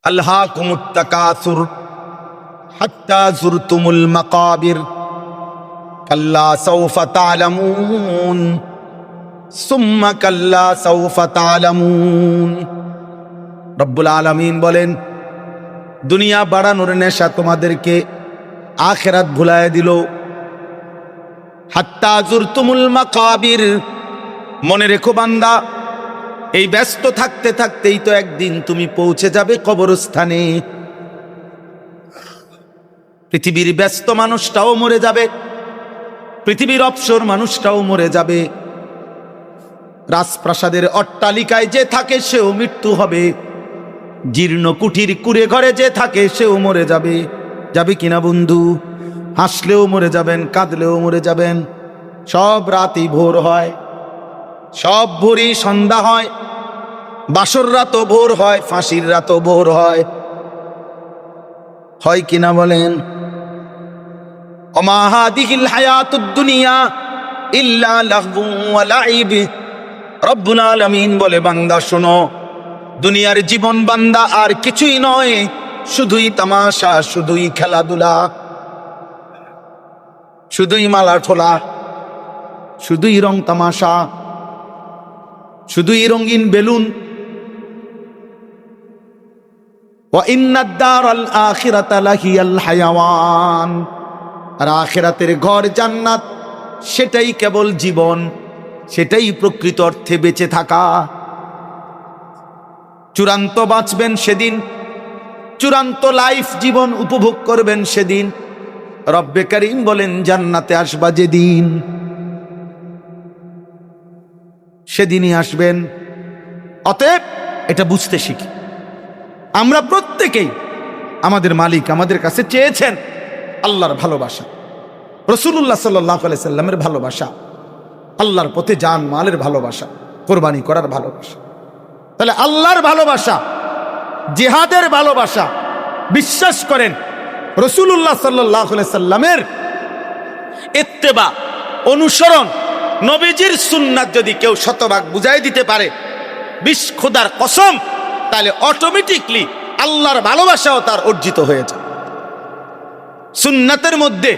আলহাকুমুত তাকাসুর হাত্তা যুরতুমুল মাকাবির কাল্লা সাউফা তা'লামুন সুম্মা কাল্লা সাউফা তা'লামুন। রব্বুল আলামিন বলেন, দুনিয়া বাড়ানোর নেশা তোমাদেরকে আখিরাত ভুলায় দিল। হাত্তা যুরতুমুল মাকাবির, মনে রেখো বান্দা, এই ব্যস্ত থাকতে থাকতেই তো একদিন তুমি পৌঁছে যাবে কবরস্থানে। পৃথিবীর ব্যস্ত মানুষটাও মরে যাবে, পৃথিবীর অবসর মানুষটাও মরে যাবে, রাজপ্রাসাদের অট্টালিকায় যে থাকে সেও মৃত্যু হবে, জীর্ণ কুঠির কুড়ে ঘরে যে থাকে সেও মরে যাবে। যাবে কিনা বন্ধু? হাসলেও মরে যাবেন, কাঁদলেও মরে যাবেন। সব রাতই ভোর হয়, সব ভোরই সন্ধ্যা হয়, বাসর রাতও ভোর হয়, ফাঁসির রাতও ভোর হয়। হয় কিনা বলেন? ওমা হাদিহিল হায়াতুদ দুনিয়া ইল্লা লাহবুন ওয়া লাইব। রব্বুল আলামিন বলে, বান্দা শোনো, দুনিয়ার জীবন বান্দা আর কিছুই নয়, শুধুই তামাশা, শুধুই খেলাধুলা, শুধুই মালা ঠোলা, শুধুই রং তামাশা, শুধুই রঙিন বেলুন। ওয়া ইন্নাদ দারাল আখিরাতা লাহিয়াল হায়াওয়ান, আর আখিরাতের ঘর জান্নাত, সেটাই কেবল জীবন, সেটাই প্রকৃত অর্থে বেঁচে থাকা। চূড়ান্ত বাঁচবেন সেদিন, চূড়ান্ত লাইফ জীবন উপভোগ করবেন সেদিন। রব্বে করিম বলেন, জান্নাতে আসবা যেদিন, সেদিনই আসবেন। অতএব এটা বুঝতে শিখি। আমরা প্রত্যেকেই, আমাদের মালিক আমাদের কাছে চেয়েছেন আল্লাহর ভালোবাসা, রাসূলুল্লাহ সাল্লাল্লাহু আলাইহি সাল্লামের ভালোবাসা, আল্লাহর পথে জান মালের ভালোবাসা, কোরবানি করার ভালোবাসা। তাহলে আল্লাহর ভালোবাসা, জিহাদের ভালোবাসা, বিশ্বাস করেন রাসূলুল্লাহ সাল্লাল্লাহু আলাইহি সাল্লামের ইত্তেবা, অনুসরণ, নবীজির সুন্নাত যদি কেউ শতভাগ বুঝাই দিতে পারে, বিশ খোদার কসম, তাহলে অটোমেটিকলি আল্লাহর ভালোবাসাও তার অর্জিত হয়ে যায়। সুন্নাতের মধ্যে,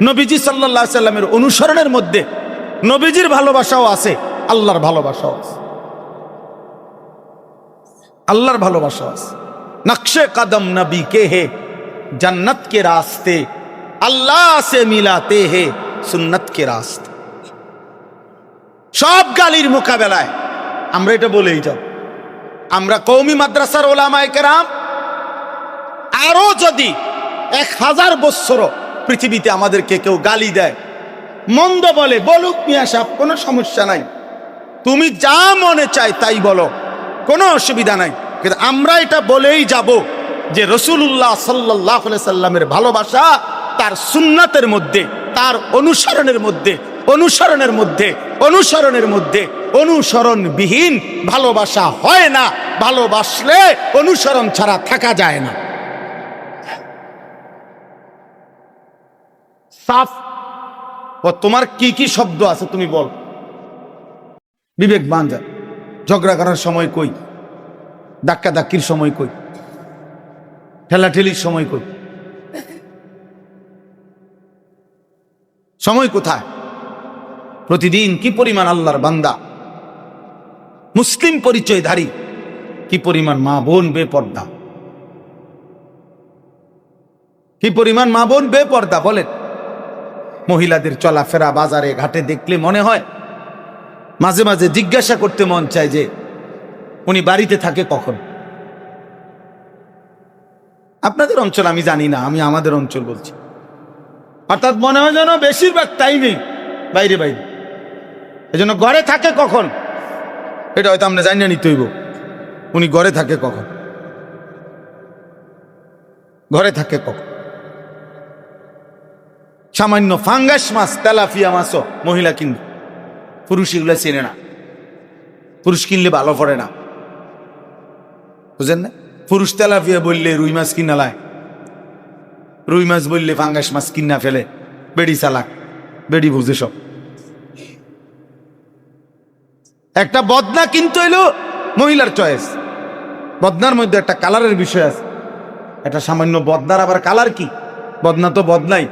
নবীজি সাল্লাল্লাহু আলাইহি সাল্লামের অনুসরণের মধ্যে নবীজির ভালোবাসাও আছে, আল্লাহর ভালোবাসাও আছে, আল্লাহর ভালোবাসা আছে। নকশে কদম নবী কে হে, जन्नत के रास्ते अल्लाह से मिलाते हैं सुन्नत के रास्ते। সব গালির মোকাবেলায় আমরা এটা বলেই যাব, আমরা কওমি মাদ্রাসার ওলামায়ে কেরাম আরো যদি 1000 বছর পৃথিবীতে আমাদেরকে কেউ গালি দেয়, মন্দ বলে, বলুক মিয়া সাহেব, কোনো সমস্যা নাই, তুমি যা মনে চায় তাই বলো, কোনো অসুবিধা নাই। কিন্তু আমরা এটা বলেই যাব যে রাসূলুল্লাহ সাল্লাল্লাহু আলাইহি সাল্লামের ভালোবাসা তার সুন্নাতের মধ্যে, তার অনুসরণের মধ্যে, অনুসরণের মধ্যে, অনুসরণের মধ্যে অনুসরণবিহীন ভালোবাসা হয় না। ভালোবাসলে অনুসরণ ছাড়া থাকা যায় না। সাফ। ও তোমার কি কি শব্দ আছে তুমি বল। বিবেক বাঁধা, ঝগড়া করার সময় কই, ধাক্কা ধাক্কির সময় কই, ঠেলাঠেলির সময় কই, সময় কোথায়? প্রতিদিন কি পরিমাণ আল্লাহর বান্দা, মুসলিম পরিচয়ধারী, কি পরিমাণ মা বোন বেপর্দা, কি পরিমাণ মা বোন বেপর্দা বলেন। মহিলাদের চলাফেরা বাজারে ঘাটে দেখলে মনে হয়, মাঝে মাঝে জিজ্ঞাসা করতে মন চায় যে উনি বাড়িতে থাকে কখন। আপনাদের অঞ্চল আমি জানি না, আমি আমাদের অঞ্চল বলছি। অর্থাৎ মনে হয় যেন বেশিরভাগ টাইমে বাইরে বাইরে, এই জন্য ঘরে থাকে কখন এটা হয়তো আমরা জানি না, নিতে হইব উনি ঘরে থাকে কখন, ঘরে থাকে কখন। সামান্য ফাঙ্গাস মাছ, তেলাপিয়া মাছও মহিলা কিনবে, পুরুষ এগুলো চেনে না। পুরুষ কিনলে ভালো পড়ে না, বুঝেন না? পুরুষ তেলাপিয়া বললে রুই মাছ কিনা লায়, রুই মাছ বললে ফাঙ্গাস মাছ কিনা ফেলে। বেড়ি চালাক, বেড়ি বুঝে সব। একটা বদনা কিনতে হইল মহিলার চয়েস, বদনার মধ্যে একটা কালারের বিষয় আছে। এটা সামান্য বদনার আবার কালার কি? বদনা তো বদনাই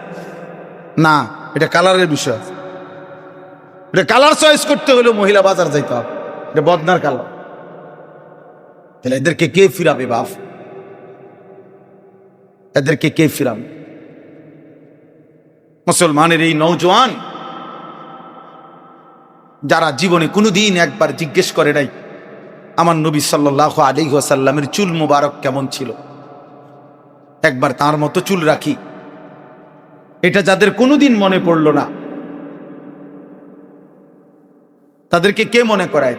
না, এটা কালারের বিষয় আছে। এটা কালার চয়েস করতে হলেও মহিলা বাজার যাইতে হবে, এটা বদনার কালার। তাহলে এদেরকে কে ফিরাবে বাপ? এদেরকে কে ফিরাবে? মুসলমানের এই নওজোয়ান যারা জীবনে কোনোদিন একবার জিজ্ঞেস করে নাই আমার নবী সাল্লাল্লাহু আলাইহি ওয়াসাল্লামের চুল মুবারক কেমন ছিল, একবার তার মতো চুল রাখি, এটা যাদের কোনোদিন মনে পড়ল না তাদেরকে কে মনে করায়?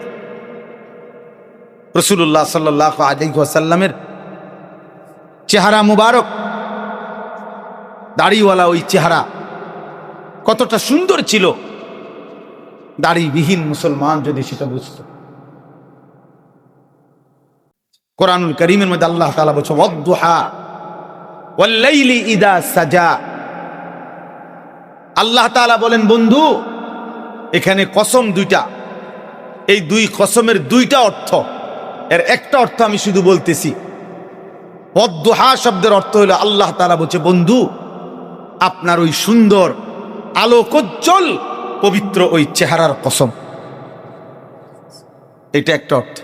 রাসূলুল্লাহ সাল্লাল্লাহু আলাইহি ওয়াসাল্লামের চেহারা মুবারক, দাড়িওয়ালা ওই চেহারা কতটা সুন্দর ছিল, দাড়িবিহীন মুসলমান যদি সেটা বুঝত। কোরআনুল কারীমের মধ্যে আল্লাহ তাআলা বলেছেন ওয়াদ-দুহা ওয়াল-লাইলি ইযা সাজা। আল্লাহ তাআলা বলেন বন্ধু এখানে কসম দুইটা, এই দুই কসমের দুইটা অর্থ, এর একটা অর্থ আমি শুধু বলতেছি। ওয়াদ-দুহা শব্দের অর্থ হলো আল্লাহ তাআলা বলছে বন্ধু আপনার ওই সুন্দর আলোকোজ্জ্বল পবিত্র ওই চেহারার কসম, এটা একটা অর্থ।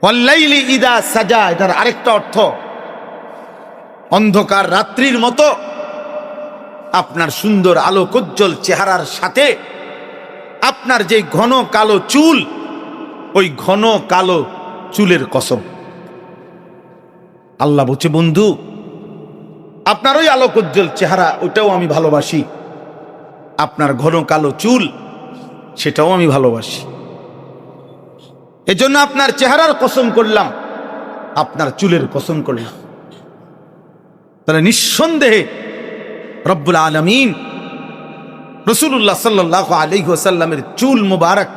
ওয়াল-লাইলি ইযা সাজা, এটার আরেকটা অর্থ অন্ধকার রাত্রির মতো আপনার সুন্দর আলোকোজ্জ্বল চেহারার সাথে আপনার যে ঘন কালো চুল, ওই ঘন কালো চুলের কসম। আল্লাহ বলছে বন্ধু আপনার ওই আলোকোজ্জ্বল চেহারা ওটাও আমি ভালোবাসি, আপনার ঘন কালো চুল সেটাও আমি ভালোবাসি, এজন্য আপনার চেহারার কসম করলাম, আপনার চুলের কসম করলাম। তাহলে নিঃসন্দেহে রব্বুল আলামিন রাসূলুল্লাহ সাল্লাল্লাহু আলাইহি ওয়াসাল্লামের চুল মুবারক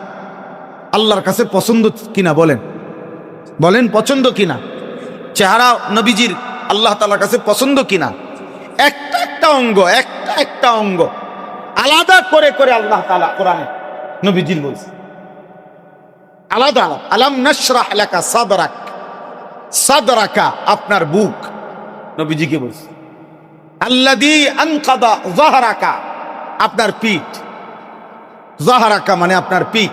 আল্লাহর কাছে পছন্দ কিনা বলেন, বলেন পছন্দ কিনা? চেহারা নবীজির আল্লাহ তাআলার কাছে পছন্দ কিনা? একটা একটা অঙ্গ, একটা একটা অঙ্গ আলাদা করে করে আল্লাহ তাআলা কোরআনে নবীজির বলছে আলাদা আলাদা। আলাম নাশরাহ লাকা সাদরাক, সাদরাকা আপনার বুক নবীজিকে বলছে। আল্লাযী আনকাদা যাহরাকা আপনার পিঠ, যাহরাকা মানে আপনার পিঠ,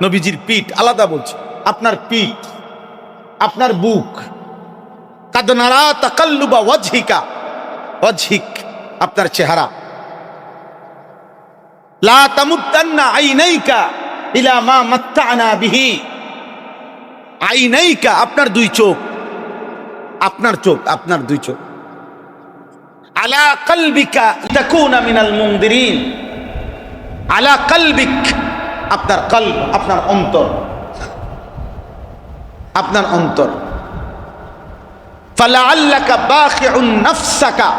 নবীজির পিঠ আলাদা বলছে, আপনার পিঠ, আপনার বুক। কাদ নারা তাকাল্লুবা ওয়াজহিকা, ওয়াজহিক আপনার চেহারা। লা তামুদ্দান্না আইনাইকা ইলা মা মাত্তানা বিহি, আইনাইকা আপনার দুই চোখ, আপনার চোখ, আপনার দুই চোখ। আলা কলবিকা তাকুনা মিনাল মুনদিরিন, আলা কলবিক আপনার কলব, আপনার অন্তর, আপনার অন্তর। ফালাআল্লাকা বাখিউন নাফসাকা,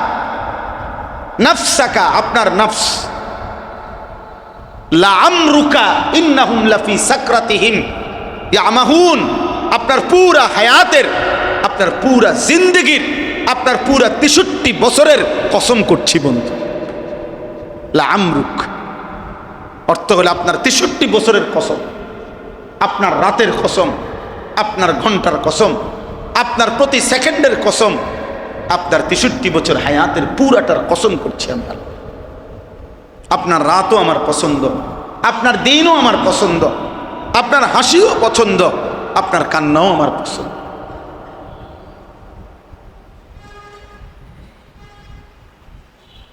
নাফসাকা আপনার নফস। লাআমরুকা ইন্নাহুম লাফি সাকরাতিহিম ইয়ামাহুন আপনার পুরা হায়াতের, আপনার পুরা জিন্দেগীর, আপনার পুরা ৬৩ বছরের কসম করছি বন্ধু। লাআমরুক অর্থ হলো আপনার ৬৩ বছরের কসম, আপনার রাতের কসম, আপনার ঘন্টার কসম, আপনার প্রতি সেকেন্ডের কসম, আপনার ৬৩ বছর হায়াতের পুরাটার কসম করছি আমরা। আপনার রাতও আমার পছন্দ, আপনার দিনও আমার পছন্দ, আপনার হাসিও পছন্দ, আপনার কান্নাও আমার পছন্দ।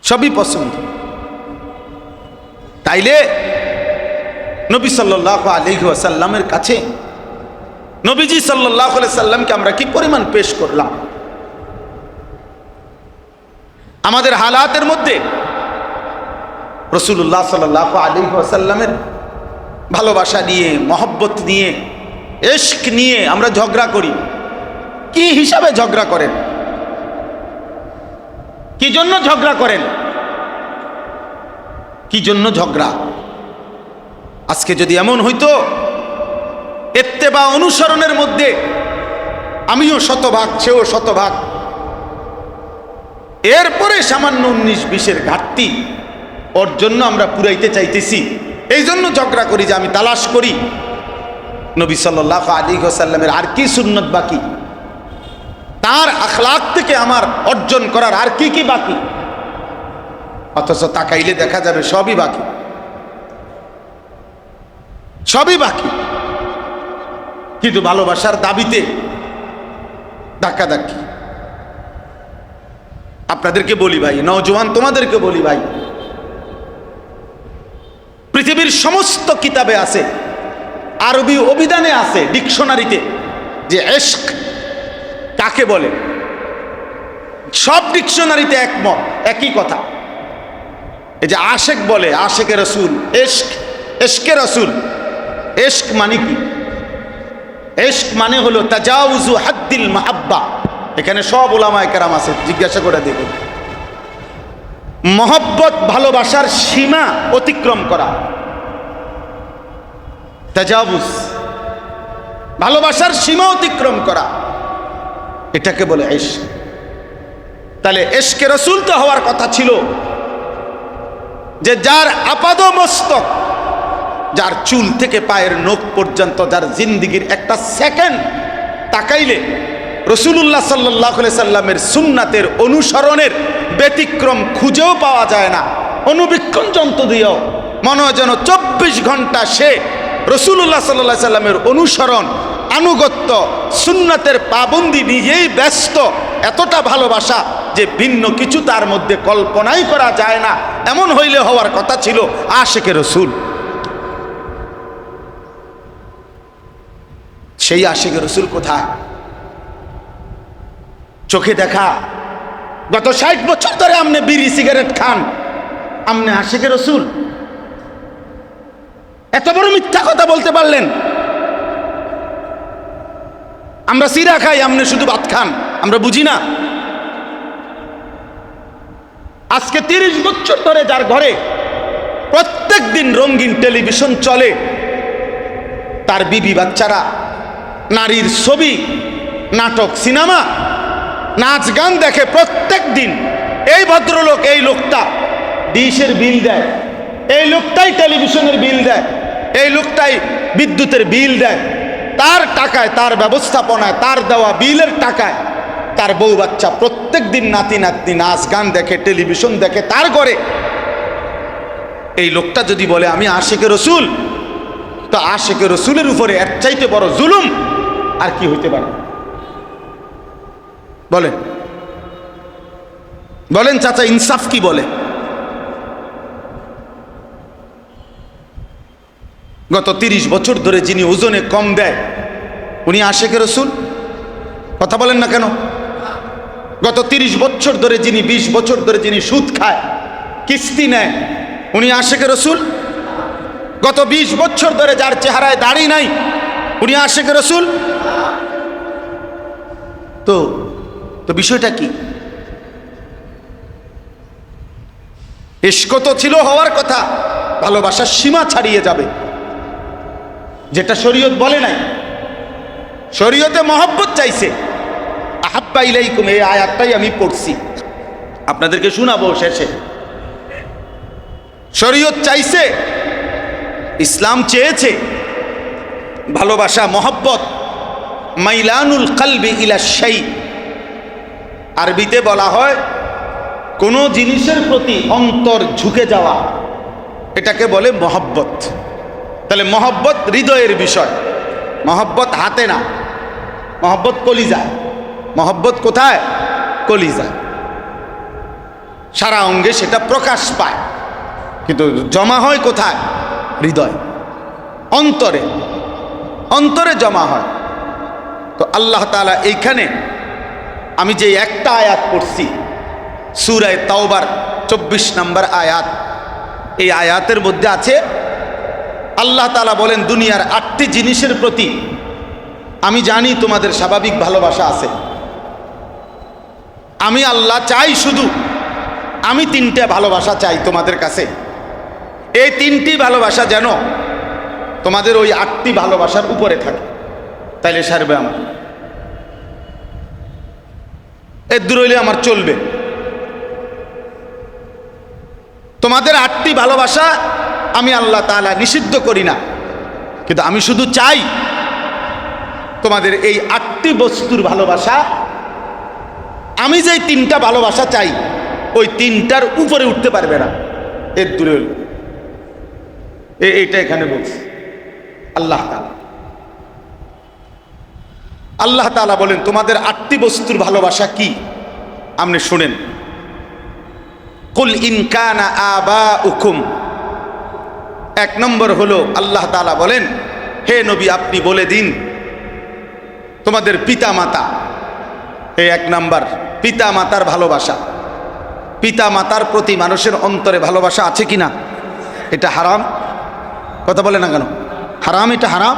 সবই পছন্দ। তাইলে নবী সাল্লাল্লাহু আলাইহি ওয়াসাল্লামের কাছে নবীজি সাল্লাল্লাহু আলাইহি সাল্লামকে আমরা কি পরিমাণ পেশ করলাম। আমাদের হালাতের মধ্যে রাসূলুল্লাহ সাল্লাল্লাহু আলাইহি ওয়াসাল্লামের ভালোবাসা নিয়ে, মহব্বত নিয়ে, ইশক নিয়ে আমরা ঝগড়া করি। কি হিসাবে ঝগড়া করেন? কি জন্য ঝগড়া করেন? কি জন্য ঝগড়া? আজকে যদি এমন হইতো ইত্তেবা অনুসরণের মধ্যে আমিও শতভাগ, সেও শতভাগ, এরপরে সামান্য ১৯-২০-এর ঘাটতি ওর জন্য আমরা পুরাইতে চাইতেছি, এই জন্য ঝগড়া করি যে আমি তালাশ করি নবী সাল্লাল্লাহু আলাইহি ওয়াসাল্লামের আর কি সুন্নত বাকি। তার আখলাক থেকে আমার অর্জন করার আর কি কি বাকি? অথচ তাকাইলে দেখা যাবে সবই বাকি, সবই বাকি। কিন্তু ভালোবাসার দাবিতে ধাক্কাধাক্কি। আপনাদেরকে বলি ভাই, নওজোয়ান তোমাদেরকে বলি ভাই, পৃথিবীর সমস্ত কিতাবে আছে, আরবি অভিধানে আছে, ডিকশনারিতে, যে ইশক কাকে বলে। সব ডিকশনারিতে একমত, একই কথা। এই যে আশেক বলে, আশেকে রসুল, ইশক, ইশকে রসুল। ইশক মানে কি? ইশক মানে হলো তাজাউজু হাদ্দিল মাহাব্বা। এখানে সব উলামায়ে কেরাম আছে, জিজ্ঞাসা করে দেখুন। মহব্বত, ভালোবাসার সীমা অতিক্রম করা, তাজাউজ, ভালোবাসার সীমা অতিক্রম করা, এটাকে বলে ইশক। তাহলে ইশকে রসুল তো হওয়ার কথা ছিল যে যার আপাদমস্তক, যার চুল থেকে পায়ের নখ পর্যন্ত, যার জিন্দিগির একটা সেকেন্ড তাকাইলে রসুলুল্লাহ সাল্লাল্লাহু আলাইহি সাল্লামের সুন্নাতের অনুসরণের ব্যতিক্রম খুঁজেও পাওয়া যায় না। অনুবীক্ষণ যন্ত্র দিয়েও মনে হয় যেন 24 ঘন্টা সে রসুলুল্লাহ সাল্লাল্লাহু আলাইহি সাল্লামের অনুসরণ, আনুগত্য, সুন্নাতের পাবন্দি নিজেই ব্যস্ত। এতটা ভালোবাসা যে ভিন্ন কিছু তার মধ্যে কল্পনাই করা যায় না। এমন হইলে হওয়ার কথা ছিল আশেকে রসুল। সেই আশেকে রসুল কোথায়? চোখে দেখা। গত 60 বছর ধরে আপনি বিড়ি সিগারেট খান, আপনি আশেকে রসুল? এত বড় মিথ্যা কথা বলতে পারলেন? আমরা সিরা খাই, আপনি শুধু ভাত খান, আমরা বুঝি না? আজকে 30 বছর ধরে যার ঘরে প্রত্যেক দিন রঙিন টেলিভিশন চলে, তার বিবি বাচ্চারা নারীর ছবি, নাটক, সিনেমা, নাচ গান দেখে প্রত্যেক দিন। এই ভদ্রলোক, এই লোকটা ডিশের বিল দেয়, এই লোকটাই টেলিভিশনের বিল দেয়, এই লোকটাই বিদ্যুতের বিল দেয়। তার টাকায়, তার ব্যবস্থাপনায়, তার দেওয়া বিলের টাকায় তার বউ বাচ্চা প্রত্যেক দিন নাতি নাতনি নাচ গান দেখে, টেলিভিশন দেখে তার ঘরে। এই লোকটা যদি বলে আমি আশেকে রসুল, তো আশেকে রসুলের উপরে এর চাইতে বড় জুলুম আর কি হইতে পারে? বলেন, বলেন চাচা, ইনসাফ কি বলে? গত 30 বছর ধরে যিনি ওজনে কম দেয়, উনি আশেকে রসুল? কথা বলেন না কেন? গত 30 বছর ধরে যিনি, 20 বছর ধরে যিনি সুদ খায়, কিস্তি নেয়, উনি আশেকে রসুল? গত 20 বছর ধরে যার চেহারায় দাড়ি নাই, উনি আশেকে রসুল? তো তো বিষয়টা কি? ইশক তো ছিল হওয়ার কথা, ভালোবাসার সীমা ছাড়িয়ে যাবে, যেটা শরীয়ত বলে নাই। শরীয়তে মহব্বত চাইছে, আহাব্বা ইলাইকুম, এই আয়াতটাই আমি পড়ছি, আপনাদেরকে শোনাবো শেষে। শরীয়ত চাইছে, ইসলাম চেয়েছে ভালোবাসা, মহব্বত, মাইলানুল কলবি ইলা শাই। আরবিতে বলা হয় কোনো জিনিসের প্রতি অন্তর ঝুঁকে যাওয়া, এটাকে বলে মহব্বত। তাহলে মহব্বত হৃদয়ের বিষয়, মহব্বত হাতে না, মহব্বত কলিজায়। মহব্বত কোথায়? কলিজায়, সারা অঙ্গে সেটা প্রকাশ পায়, কিন্তু জমা হয় কোথায়? হৃদয়, অন্তরে, অন্তরে জমা হয়। তো আল্লাহ তাআলা এইখানে আমি যে একটা আয়াত পড়ছি, সূরা তাওবার 24 নম্বর আয়াত, এই আয়াতের মধ্যে আছে আল্লাহ তাআলা বলেন দুনিয়ার 8টি জিনিসের প্রতি আমি জানি তোমাদের স্বাভাবিক ভালোবাসা আছে। আমি আল্লাহ চাই, শুধু আমি 3টে ভালোবাসা চাই তোমাদের কাছে। এই 3টি ভালোবাসা যেন তোমাদের ওই 8টি ভালোবাসার উপরে থাকে, তাইলে সারবে আমার, এর দূর হইলে আমার চলবে। তোমাদের 8টি ভালোবাসা আমি আল্লাহ তাআলা নিষিদ্ধ করি না, কিন্তু আমি শুধু চাই তোমাদের এই 8টি বস্তুর ভালোবাসা আমি যেই তিনটা ভালোবাসা চাই ওই তিনটার উপরে উঠতে পারবে না, এর দূরে হইল। এইটা এখানে বলছে আল্লাহ তাআলা। আল্লাহ তাআলা বলেন তোমাদের 8টি বস্তুর ভালোবাসা কি আপনি শুনেন। কুল ইন কানা আবাউকুম, 1 নম্বর হলো আল্লাহ তাআলা বলেন হে নবী আপনি বলে দিন তোমাদের পিতা মাতা, এই 1 নম্বর পিতা মাতার ভালোবাসা। পিতা মাতার প্রতি মানুষের অন্তরে ভালোবাসা আছে কিনা? এটা হারাম? কথা বলে না কেন? হারাম, এটা হারাম,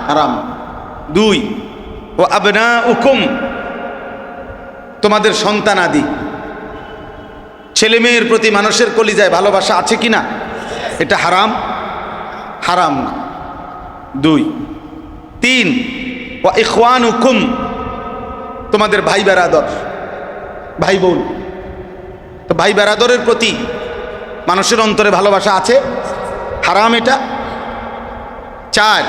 হারাম। 2 ও আবনাউকুম, তোমাদের সন্তানাদি, ছেলে মেয়ের প্রতি মানুষের কলিজায় ভালোবাসা আছে কিনা? এটা হারাম, হারাম না। 2 3 ও ইখওয়ানুকুম, তোমাদের ভাই বেরাদর, ভাই বোন, তো ভাই বেরাদরের প্রতি মানুষের অন্তরে ভালোবাসা আছে? হারাম এটা। 4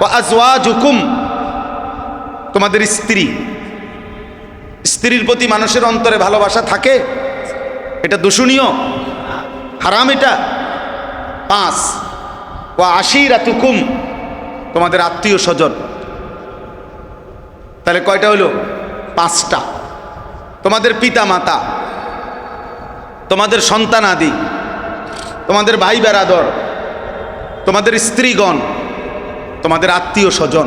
ও আজওয়াজুকুম, তোমাদের স্ত্রী, স্ত্রীর প্রতি মানুষের অন্তরে ভালোবাসা থাকে? এটা দূষণীয়, হারাম এটা। 5 ও আশিরাতুকুম, তোমাদের আত্মীয় স্বজন। তাহলে কয়টা হলো? 5টা। তোমাদের পিতা মাতা, তোমাদের সন্তানাদি, তোমাদের ভাই বেরাদর, তোমাদের স্ত্রীগণ, তোমাদের আত্মীয় স্বজন।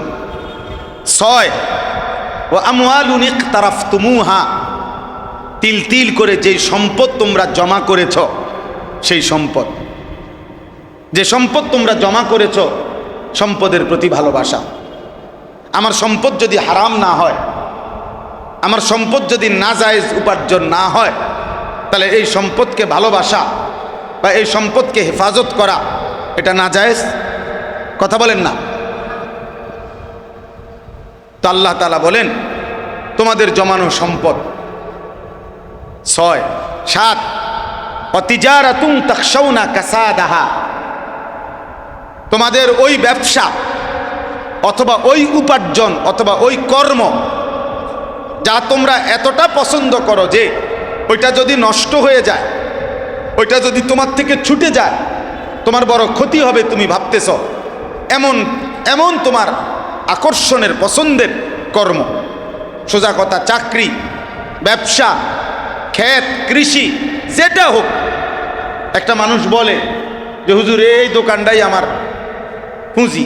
6 ও আমওয়ালুন ইকতারাফতুমুহা, তিল তিল করে যেই সম্পদ তোমরা জমা করেছ, সেই সম্পদ, যে সম্পদ তোমরা জমা করেছ, সম্পদের প্রতি ভালোবাসা। আমার সম্পদ যদি হারাম না হয়, আমার সম্পদ যদি নাজায়েজ উপার্জন না হয়, তাহলে এই সম্পদকে ভালোবাসা বা এই সম্পদকে হেফাজত করা এটা নাজায়েজ? কথা বলেন না? তো আল্লাহ তাআলা বলেন তোমাদের জমানো সম্পদ। 6 7 ওয়াতিজারাতুন তাখশাউনা কাসাদাহা, তোমাদের ওই ব্যবসা অথবা ওই উপার্জন অথবা ওই কর্ম যা তোমরা এতটা পছন্দ করো যে ওইটা যদি নষ্ট হয়ে যায়, ওইটা যদি তোমার থেকে ছুটে যায়, তোমার বড় ক্ষতি হবে তুমি ভাবতেছ, এমন এমন তোমার আকর্ষণের পছন্দের কর্ম, সোজা কথা চাকরি, ব্যবসা, ক্ষেত, কৃষি, যেটা হোক। একটা মানুষ বলে যে হুজুর এই দোকানটাই আমার পুঁজি,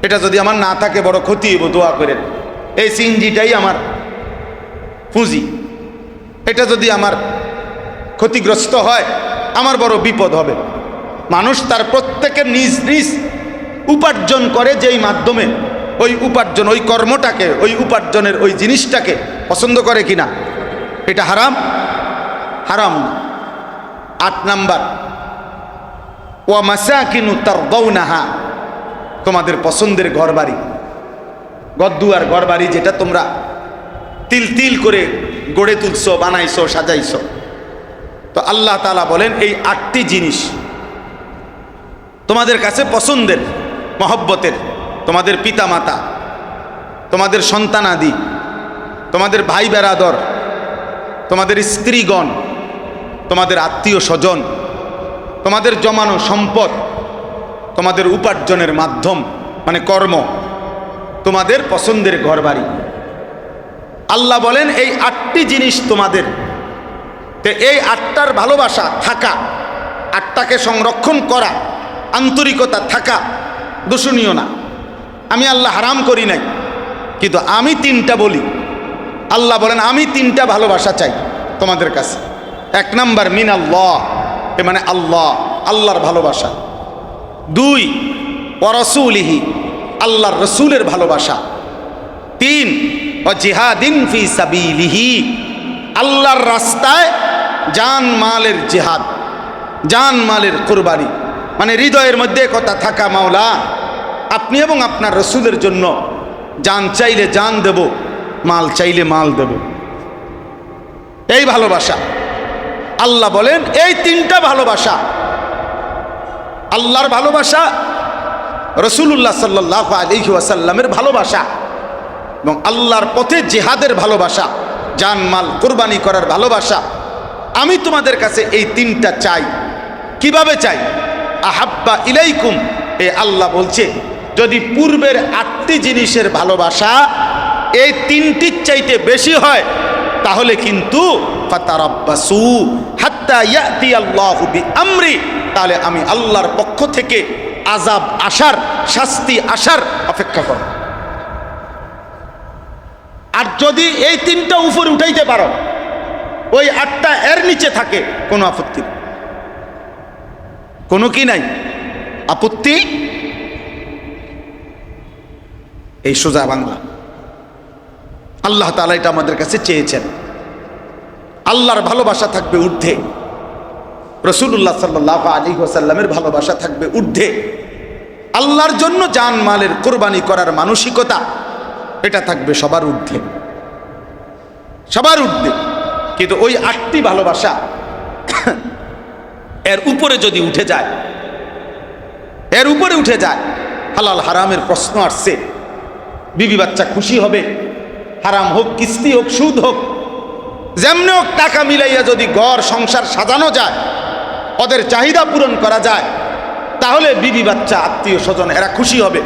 এটা যদি আমার না থাকে বড় ক্ষতি হইব, দোয়া করেন। এই সিএনজিটাই আমার পুঁজি, এটা যদি আমার ক্ষতিগ্রস্ত হয় আমার বড় বিপদ হবে। মানুষ তার প্রত্যেকের নিজ নিজ উপার্জন করে যেই মাধ্যমে ওই উপার্জন, ওই কর্মটাকে, ওই উপার্জনের ওই জিনিসটাকে পছন্দ করে কিনা? এটা হারাম, হারাম না। 8 নাম্বার ওয়া মাসাকিনু তারদাউনাহা, তোমাদের পছন্দের ঘরবাড়ি, গদ্দুয়ার ঘরবাড়ি, যেটা তোমরা তিল তিল করে গড়ে তুলছো, বানাইছো, সাজাইছো। তো আল্লাহ তাআলা বলেন এই 8টি জিনিস তোমাদের কাছে পছন্দের, মহব্বতের, তোমাদের পিতা মাতা, তোমাদের সন্তানাদি, তোমাদের ভাই বেরাদর, তোমাদের স্ত্রীগণ, তোমাদের আত্মীয় স্বজন, তোমাদের জমানো সম্পদ, তোমাদের উপার্জনের মাধ্যম মানে কর্ম, তোমাদের পছন্দের ঘরবাড়ি। আল্লাহ বলেন এই 8টি জিনিস তোমাদের, তো এই 8টার ভালোবাসা থাকা, 8টাকে সংরক্ষণ করা, আন্তরিকতা থাকা দূষণীয় না। আমি আল্লাহ হারাম করি নাই, কিন্তু আমি 3টা বলি। আল্লাহ বলেন আমি 3টা ভালোবাসা চাই তোমাদের কাছে। 1 নাম্বার মিন আল্লাহ, এ মানে আল্লাহ, আল্লাহর ভালোবাসা। 2 ওয়া রাসূলিহি, আল্লাহর রসুলের ভালোবাসা। 3 ওয়া জিহাদিন ফি সাবিলিহি, আল্লাহর রাস্তায় জান মালের জিহাদ, জান মালের কুরবানি। মানে হৃদয়ের মধ্যে কথা থাকা, মাওলা আপনি এবং আপনার রসুলের জন্য জান চাইলে জান দেব, মাল চাইলে মাল দেব, এই ভালোবাসা। আল্লাহ বলেন এই 3টা ভালোবাসা, আল্লাহর ভালোবাসা, রাসূলুল্লাহ সাল্লাল্লাহু আলাইহি ওয়াসাল্লামের ভালোবাসা এবং আল্লাহর পথে জিহাদের ভালোবাসা, জান মাল কোরবানি করার ভালোবাসা, আমি তোমাদের কাছে এই তিনটা চাই। কিভাবে চাই? আহাব্বা ইলাইকুম, এ আল্লাহ বলছে যদি পূর্বের 8টি জিনিসের ভালোবাসা এই তিনটির চাইতে বেশি হয় তাহলে কিন্তু ফাতারাব্বাসু হাত্তা ইয়াতি আল্লাহু বিআমরি, তাহলে আমি আল্লাহর পক্ষ থেকে আযাব আসার, শাস্তি আসার অপেক্ষা করো। আর যদি এই তিনটা উপরে উঠাইতে পারো, ওই 8টা এর নিচে থাকে, কোনো আপত্তি নেই, কোনো কি নাই, আপত্তি। এই সোজা বাংলা। আল্লাহ তাআলা এটা আমাদের কাছে চেয়েছেন। আল্লাহর ভালোবাসা থাকবে ঊর্ধ্বে, রাসূলুল্লাহ সাল্লাল্লাহু আলাইহি ওয়াসাল্লামের ভালোবাসা থাকবে ঊর্ধ্বে, আল্লাহর জন্য জান মালের কোরবানি করার মানসিকতা এটা থাকবে সবার ঊর্ধ্বে, সবার ঊর্ধ্বে। কিন্তু ওই 8টি ভালোবাসা এর উপরে যদি উঠে যায়, এর উপরে উঠে যায়, হালাল হারামের প্রশ্ন আসছে, বিবি বাচ্চা খুশি হবে, হারাম হোক, কিস্তি হোক, সুদ হোক, যেমনি হোক টাকা মিলাইয়া যদি ঘর সংসার সাজানো যায়, ওদের চাহিদা পূরণ করা যায়, তাহলে বিবি বাচ্চা আত্মীয় স্বজন এরা খুশি হবে।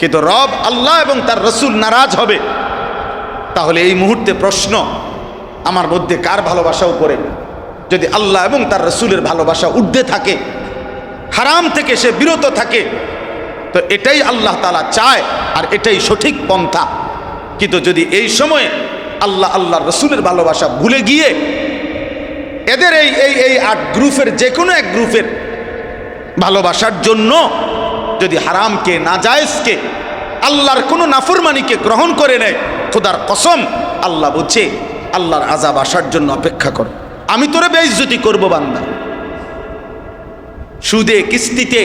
কিন্তু রব আল্লাহ এবং তার রসুল নারাজ হবে। তাহলে এই মুহূর্তে প্রশ্ন, আমার মধ্যে কার ভালোবাসা উপরে? যদি আল্লাহ এবং তার রসুলের ভালোবাসা ঊর্ধ্বে থাকে, হারাম থেকে সে বিরত থাকে, তো এটাই আল্লাহ তাআলা চায় আর এটাই সঠিক পন্থা। কিন্তু যদি এই সময়ে আল্লাহ আল্লাহর রসুলের ভালোবাসা ভুলে গিয়ে এদের এই 8 গ্রুপের যে কোনো এক গ্রুপের ভালোবাসার জন্য যদি হারামকে, নাজায়েজকে, আল্লাহর কোনো নাফরমানিকে গ্রহণ করে নেয়, খোদার কসম আল্লাহ বলছে আল্লাহর আযাব আসার জন্য অপেক্ষা কর। আমি তোরে বেইজ্জতি করব বান্দা। সুদে, কিস্তিতে,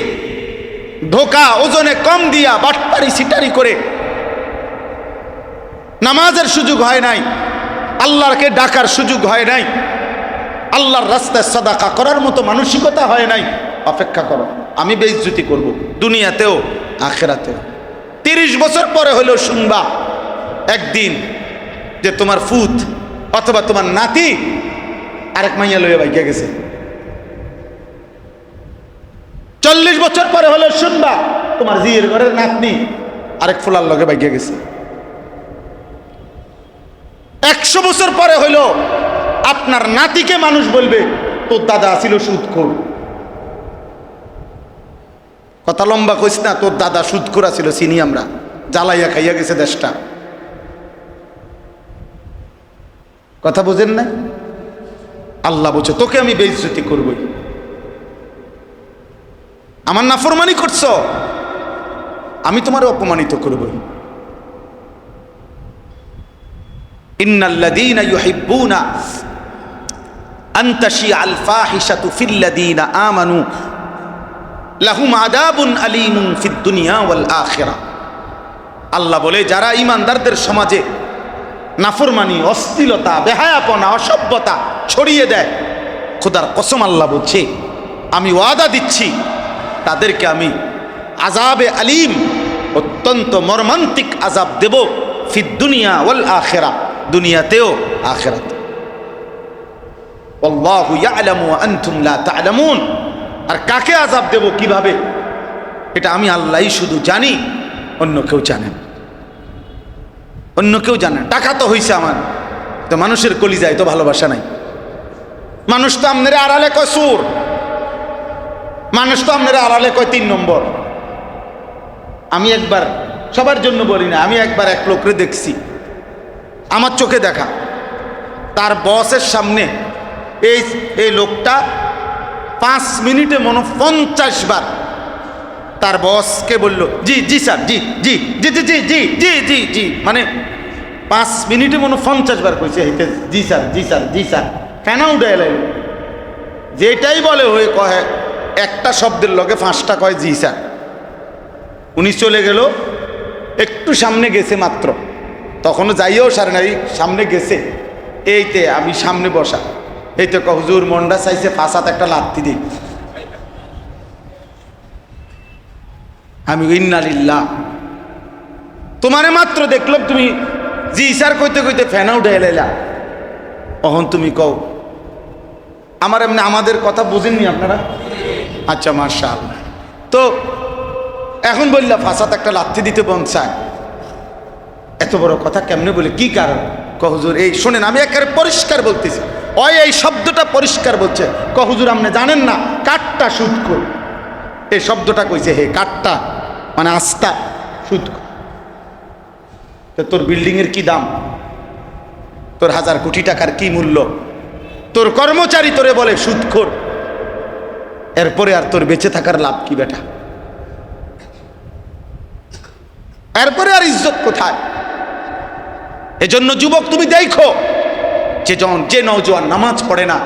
ধোকা, ওজনে কম দিয়া, বাটপারি সিটারি করে নামাজের সুযোগ হয় নাই, আল্লাহকে ডাকার সুযোগ হয় নাই, আল্লাহর রাস্তায় সাদাকা করার মতো মানসিকতা হয় নাই, অপেক্ষা করো, আমি বেইজ্জতি করব দুনিয়াতেও আখিরাতেও। 30 বছর পরে হলেও শুনবা একদিন যে তোমার ফুত অথবা তোমার নাতি আরেক মাইয়া লইয়া বাইকে গেছে। 40 বছর পরে হলেও শুনবা তোমার জিয়ের ঘরের নাতনি আরেক ফুলার লগে বাইকে গেছে। 100 বছর পরে হইলো আপনার নাতিকে মানুষ বলবে তোর দাদা ছিল সুদখোর। কথা লম্বা কইস না, তোর দাদা সুদখোর ছিল, চিনি আমরা, জ্বালাইয়া খাইয়া গেছে দেশটা। কথা বুঝেন না? আল্লাহ বলছে তোকে আমি বেইজ্জতি করবই, আমার নাফরমানি করছ, আমি তোমার অপমানিত করবই। ইন্নাল্লাযীনা ইউহিব্বুনা আন তাশিআল ফাহিশাতু ফিল্লাযীনা আমানু লাহুম আযাবুন আলীমুন ফিদ দুনিয়া ওয়াল আখিরাহ। আল্লাহ বলে যারা ঈমানদারদের সমাজে নাফরমানি, অশ্লীলতা, বেহায়াপনা, অসভ্যতা ছড়িয়ে দেয়, খোদার কসম আল্লাহ বলছে আমি ওয়াদা দিচ্ছি তাদেরকে আমি আযাবে আলীম, অত্যন্ত মর্মান্তিক আযাব দেব, ফিদ দুনিয়া ওয়াল আখিরাহ, দুনিয়াতেও আখিরাতে। আল্লাহু ইয়ালামু ওয়া আনতুম লা তা'লামুন। আর কাকে আযাব দেব, কিভাবে, এটা আমি আল্লাহই শুধু জানি, অন্য কেউ জানেন, অন্য কেউ জানেন। টাকা তো হইছে আমার, তো মানুষের কলিজায় তো ভালোবাসা নাই। মানুষ তো আপনারা আড়ালে কয় সুর, মানুষ তো আপনারা আড়ালে কয় 3 নম্বর। আমি একবার, সবার জন্য বলি না, আমি একবার এক লোকরে দেখছি, আমার চোখে দেখা, তার বসের সামনে এই লোকটা 5 মিনিটে মনে 50 বার তার বসকে বলল জি জি স্যার, জি জি জি জি জি জি জি জি জি, মানে 5 মিনিটে মনে 50 বার কইছে জি স্যার, জি স্যার, জি স্যার। কেন উঠে এলেন? যেটাই বলে ওই কয় একটা শব্দের লগে 5টা কয় জি স্যার। উনি চলে গেল, একটু সামনে গেছে মাত্র, তখনও যাইও সারে নাই, সামনে গেছে, এইতে আমি সামনে বসা, এইতে হুজুর মন্ডা চাইছে 5 হাত একটা লাত্তি দিই। আমি ইন্না লিল্লাহ, তোমারে মাত্র দেখলাম তুমি জি স্যার কইতে কইতে ফ্যানা উঠে এলাইলা, অহন তুমি কও আমার এমনি আমাদের কথা বুঝেননি আপনারা? আচ্ছা মাশাআল্লাহ। তো এখন বললা ফাসাদ একটা লাথি দিতে মন চায়, এত বড় কথা কেমনে বলে, কি কারণ? হুজুর এই শোনেন, আমি একেবারে পরিষ্কার বলতেছি, ওই এই শব্দটা পরিষ্কার বলছে। হুজুর আপনি জানেন না কাঠটা সুদখোর, এই শব্দটা কইছে, হে কাঠটা মানে আস্তা সুদখোর। তো তোর বিল্ডিং এর কি দাম, তোর 1000 কোটি টাকার কি মূল্য, তোর কর্মচারী তোরে বলে সুদখোর, এরপরে আর তোর বেঁচে থাকার লাভ কি বেটা? এরপরে আর ইজ্জত কোথায়? এজন্য যুবক তুমি দেখো যে নওজোয়ান নামাজ পড়ে না,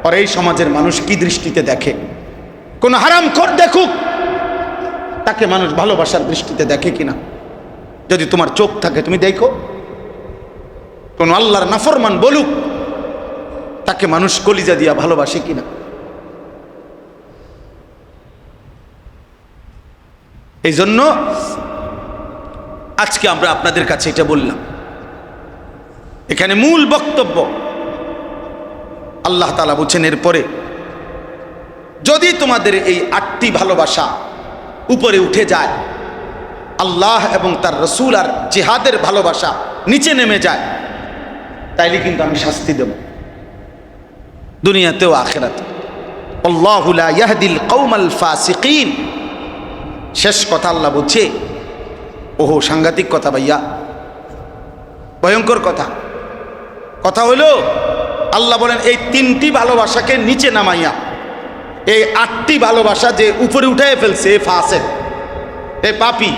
আর এই সমাজের মানুষ কি দৃষ্টিতে দেখে। কোন হারামখোর দেখুক, তাকে মানুষ ভালোবাসার দৃষ্টিতে দেখে কিনা। যদি তোমার চোখ থাকে তুমি দেখো, কোন আল্লাহর নাফরমান বলুক, তাকে মানুষ কলিজা দিয়া ভালোবাসে কিনা। এই জন্য আজকে আমরা আপনাদের কাছে এটা বললাম। এখানে মূল বক্তব্য আল্লাহ তাআলা বলছেন, এরপরে যদি তোমাদের এই 8টি ভালোবাসা উপরে উঠে যায়, আল্লাহ এবং তার রসুল আর জিহাদের ভালোবাসা নিচে নেমে যায়, তাইলে কিন্তু আমি শাস্তি দেব, দুনিয়াতেও আখিরাতে। আল্লাহু লা ইয়াহদিল কওমাল ফাসিকিন। শেষ কথা আল্লাহ বলছে, ওহো সাংঘাতিক কথা ভাইয়া, ভয়ঙ্কর কথা। কথা হলো আল্লাহ বলেন এই 3টি ভালোবাসাকে নিচে নামাইয়া এই 8টি ভালোবাসা যে উপরে উঠায় ফেলছে, এ ফাসিক, এ পাপী।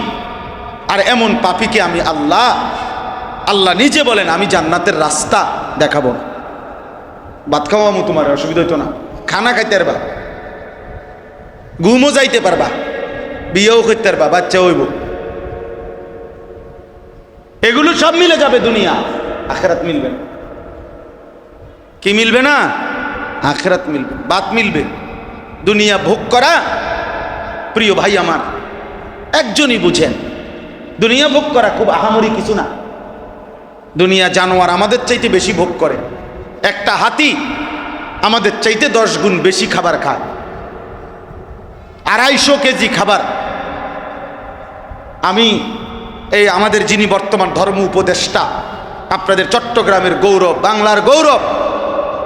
আর এমন পাপীকে আমি আল্লাহ নিজে বলেন আমি জান্নাতের রাস্তা দেখাবো না। ভাত খাওয়ামো, তোমার অসুবিধা হইতো না, খানা খাইতে পারবা, ঘুমও যাইতে পারবা, বিয়েও করতে পারবা, বাচ্চা হইব, এগুলো সব মিলে যাবে। দুনিয়া আখিরাত মিলবে না। কি মিলবে না? আখিরাত মিলবে, বাত মিলবে। দুনিয়া ভোগ করা, প্রিয় ভাই আমার, একজনই বুঝেন, দুনিয়া ভোগ করা খুব আহামরি কিছু না। দুনিয়া জানোয়ার আমাদের চাইতে বেশি ভোগ করে। একটা হাতি আমাদের চাইতে 10 গুণ বেশি খাবার খায়, 250 কেজি খাবার। আমি এই আমাদের যিনি বর্তমান ধর্ম উপদেষ্টা, আপনাদের চট্টগ্রামের গৌরব, বাংলার গৌরব,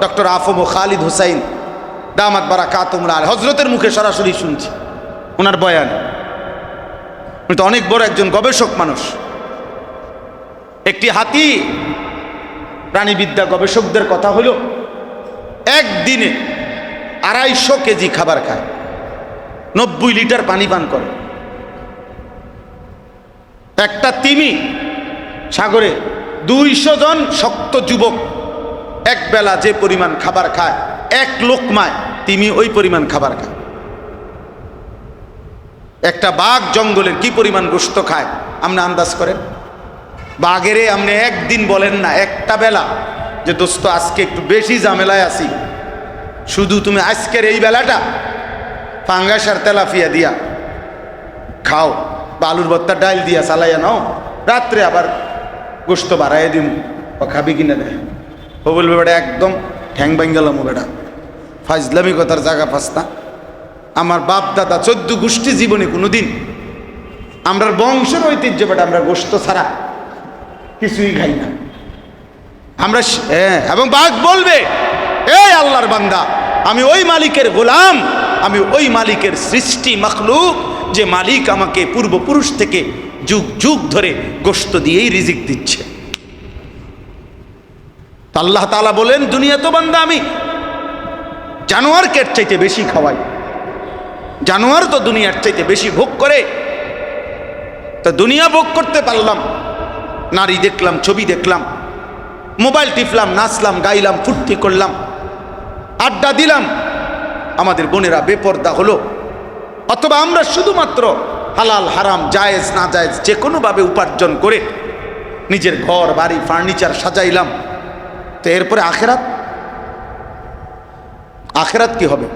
ডক্টর আফম খালিদ হুসাইন দামাত বারাকাতুহুল আলাইহি, হযরতের মুখে সরাসরি শুনছি ওনার বয়ান। উনি তো অনেক বড় একজন গবেষক মানুষ। একটি হাতি, প্রাণীবিদ্যা গবেষকদের কথা হলো, একদিনে 250 কেজি খাবার খায়, 90 লিটার পানি পান করে। একটা তিমি সাগরে 200 জন শক্ত যুবক এক বেলা যে পরিমাণ খাবার খায়, 1 লোকমায় তিমি ওই পরিমাণ খাবার খায়। একটা বাঘ জঙ্গলের কি পরিমাণ গোশত খায় আপনি আন্দাজ করেন? বাঘেরে আপনি একদিন বলেন না, একটা বেলা যে দোস্ত আজকে একটু বেশি ঝামেলায় আছি, শুধু তুমি আজকের এই বেলাটা ফাঙ্গাস আর তেলাপিয়া দিয়া খাও, বা আলুর ভর্তা ডাইল দিয়া চালাইয়া নাও, রাত্রে আবার গোশত বাড়াইয়া দিম, ও খাবি কিনা দেয়। ও বলবে বেটা একদম ঠ্যাং ভাঙ্গালাম, বেটা ফাজলামি কথার জায়গা ফাস্তা। আমার বাপ দাদা 14 গোষ্ঠী জীবনে কোনোদিন আমরা বংশের ঐতিহ্য বেটা, আমরা গোশত ছাড়া কিছুই খাই না আমরা। এবং বাঘ বলবে, এই আল্লাহর বান্দা, আমি ওই মালিকের গোলাম, আমি ওই মালিকের সৃষ্টি মাখলুক, যে মালিক আমাকে পূর্বপুরুষ থেকে যুগ যুগ ধরে গোশত দিয়েই রিজিক দিচ্ছে। আল্লাহ তাআলা বলেন, দুনিয়া তো বান্দা আমি জানোয়ারকে চাইতে বেশি খাওয়াই, জানোয়ার তো দুনিয়ার চাইতে বেশি ভোগ করে। তা দুনিয়া ভোগ করতে পারলাম, নারী দেখলাম, ছবি দেখলাম, মোবাইল টিপলাম, নাচলাম, গাইলাম, ফুর্তি করলাম, আড্ডা দিলাম, আমাদের বোনেরা বেপর্দা হলো। অথবা আমরা শুধুমাত্র হালাল হারাম জায়েজ না জায়েজ যে কোনোভাবে উপার্জন করে নিজের ঘর বাড়ি ফার্নিচার সাজাইলাম। তো এরপরে আখেরাত কি হবে?